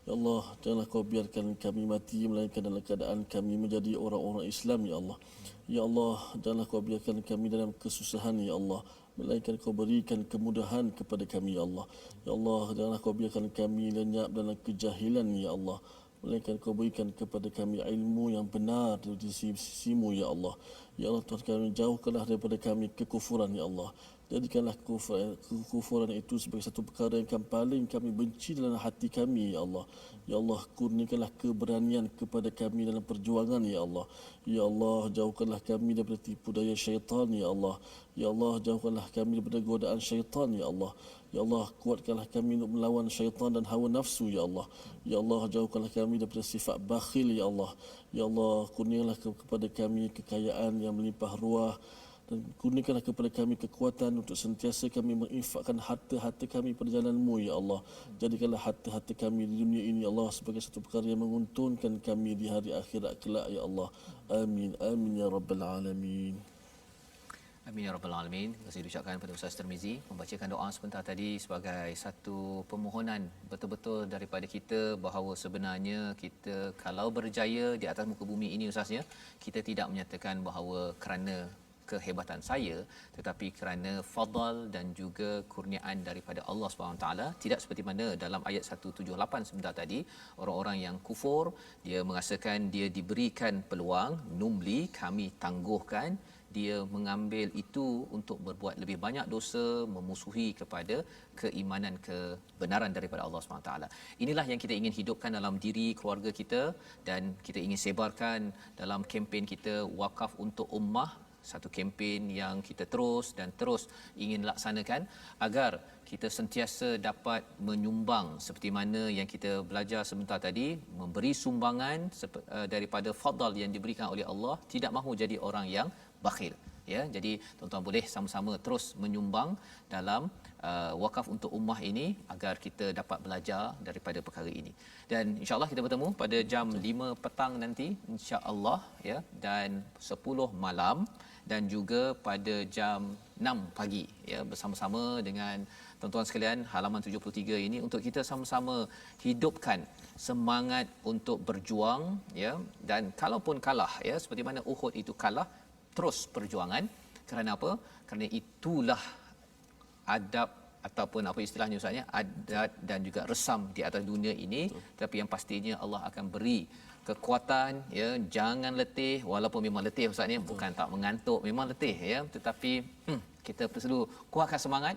Ya Allah, janganlah kau biarkan kami mati melainkan dalam keadaan kami menjadi orang-orang Islam, ya Allah. Ya Allah, janganlah kau biarkan kami dalam kesusahan, ya Allah, melainkan kau berikan kemudahan kepada kami, ya Allah. Ya Allah, janganlah kau biarkan kami lenyap dalam kejahilan, ya Allah, melainkan kau berikan kepada kami ilmu yang benar di sisi-Mu, ya Allah. Ya Allah, Tuhan kami, jauhkanlah daripada kami kekufuran, ya Allah. Jadikanlah kekufuran itu sebagai satu perkara yang paling kami benci dalam hati kami, ya Allah. Ya Allah, kurniakanlah keberanian kepada kami dalam perjuangan, ya Allah. Ya Allah, jauhkanlah kami daripada tipu daya syaitan, ya Allah. Ya Allah, jauhkanlah kami daripada godaan syaitan, ya Allah. Ya Allah, kuatkanlah kami untuk melawan syaitan dan hawa nafsu, ya Allah. Ya Allah, jauhkanlah kami daripada sifat bakhil, ya Allah. Ya Allah, kurniakanlah kepada kami kekayaan yang melimpah ruah, dan kurniakanlah kepada kami kekuatan untuk sentiasa kami menginfakkan harta-harta kami pada jalan-Mu, ya Allah. Jadikanlah harta-harta kami di dunia ini, ya Allah, sebagai satu perkara yang menguntungkan kami di hari akhirat kelak, ya Allah. Amin. Amin ya rabbal alamin. Amin ya rabbal alamin. Terima kasih diucapkan kepada Ustaz Tirmizi membacakan doa sebentar tadi sebagai satu permohonan betul-betul daripada kita bahawa sebenarnya kita kalau berjaya di atas muka bumi ini, Ustaznya, kita tidak menyatakan bahawa kerana kehebatan saya, tetapi kerana fadal dan juga kurniaan daripada Allah Subhanahu taala. Tidak seperti mana dalam ayat 178 sebentar tadi, orang-orang yang kufur, dia merasakan dia diberikan peluang, numli, kami tangguhkan, dia mengambil itu untuk berbuat lebih banyak dosa, memusuhi kepada keimanan, kebenaran daripada Allah Subhanahu taala. Inilah yang kita ingin hidupkan dalam diri keluarga kita, dan kita ingin sebarkan dalam kempen kita Wakaf untuk Ummah, satu kempen yang kita terus ingin laksanakan agar kita sentiasa dapat menyumbang seperti mana yang kita belajar sebentar tadi, memberi sumbangan daripada fadal yang diberikan oleh Allah, tidak mahu jadi orang yang bakhil. ya. Jadi tuan-tuan boleh sama-sama terus menyumbang dalam wakaf untuk ummah ini agar kita dapat belajar daripada perkara ini. Dan insya-Allah kita bertemu pada jam 5 petang nanti insya-Allah, ya, dan 10 malam dan juga pada jam 6 pagi, ya, bersama-sama dengan tuan-tuan sekalian halaman 73 ini untuk kita sama-sama hidupkan semangat untuk berjuang, ya, dan kalaupun kalah, ya, seperti mana Uhud itu kalah, terus perjuangan. Kerana apa? Kerana itulah adab ataupun apa istilahnya Ustaz, adat dan juga resam di atas dunia ini. Tapi yang pastinya Allah akan beri kekuatan, ya, jangan letih. Walaupun memang letih Ustaz ni, bukan tak mengantuk, memang letih, ya, tetapi kita perlu kuatkan semangat.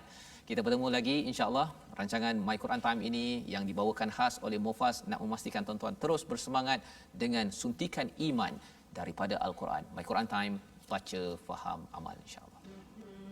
Kita bertemu lagi insya-Allah. Rancangan My Quran Time ini yang dibawakan khas oleh Mufas nak memastikan tuan-tuan terus bersemangat dengan suntikan iman daripada Al-Quran. My Quran Time, baca, faham, amal, insya-Allah.